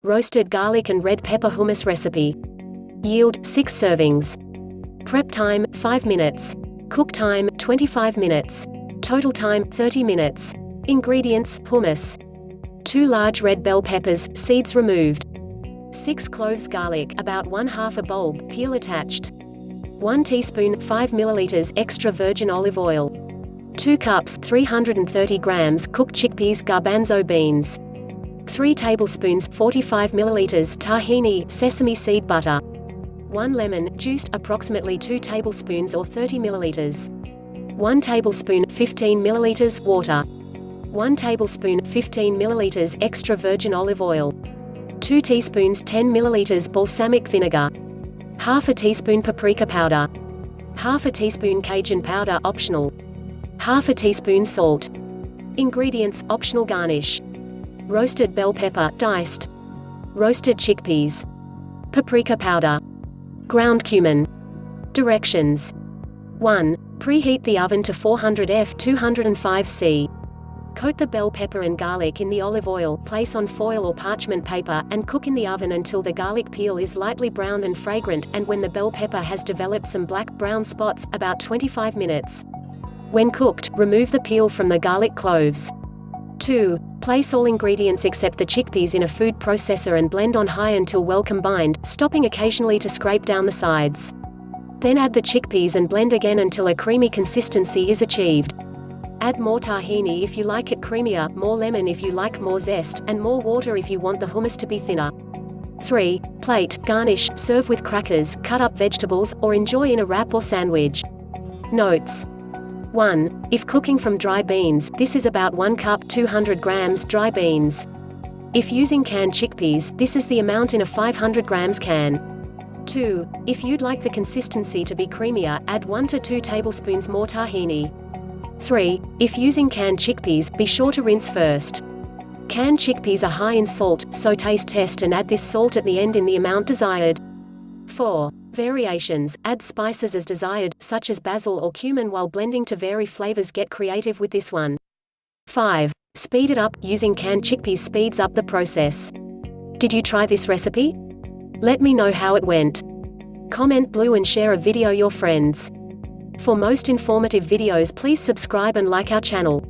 Roasted garlic and red pepper hummus recipe. Yield, 6 servings. Prep time, 5 minutes. Cook time, 25 minutes. Total time, 30 minutes. Ingredients, hummus. 2 large red bell peppers, seeds removed. 6 cloves garlic, about 1/2 a bulb, peel attached. 1 teaspoon, 5 milliliters extra virgin olive oil. 2 cups, 330 grams cooked chickpeas garbanzo beans. 3 tablespoons, 45 milliliters tahini sesame seed butter. 1 lemon, juiced, approximately 2 tablespoons or 30 milliliters. 1 tablespoon, 15 milliliters water. 1 tablespoon, 15 milliliters extra virgin olive oil. 2 teaspoons, 10 milliliters balsamic vinegar. 1/2 teaspoon paprika powder. 1/2 teaspoon Cajun powder optional. 1/2 teaspoon salt. Ingredients, optional garnish. Roasted bell pepper, diced. Roasted chickpeas. Paprika powder. Ground cumin. Directions. 1. Preheat the oven to 400 F 205 C. Coat the bell pepper and garlic in the olive oil, place on foil or parchment paper, and cook in the oven until the garlic peel is lightly brown and fragrant, and when the bell pepper has developed some black-brown spots, about 25 minutes. When cooked, remove the peel from the garlic cloves. 2. Place all ingredients except the chickpeas in a food processor and blend on high until well combined, stopping occasionally to scrape down the sides. Then add the chickpeas and blend again until a creamy consistency is achieved. Add more tahini if you like it creamier, more lemon if you like more zest, and more water if you want the hummus to be thinner. 3. Plate, garnish, serve with crackers, cut up vegetables, or enjoy in a wrap or sandwich. Notes. 1. If cooking from dry beans, this is about 1 cup 200 grams dry beans. If using canned chickpeas, this is the amount in a 500 grams can. 2. If you'd like the consistency to be creamier, add 1 to 2 tablespoons more tahini. 3. If using canned chickpeas, be sure to rinse first. Canned chickpeas are high in salt, so taste test and add this salt at the end in the amount desired. 4. Variations, add spices as desired, such as basil or cumin while blending to vary flavors. Get creative with this one. 5. Speed it up, using canned chickpeas speeds up the process. Did you try this recipe? Let me know how it went. Comment below and share a video your friends. For most informative videos please subscribe and like our channel.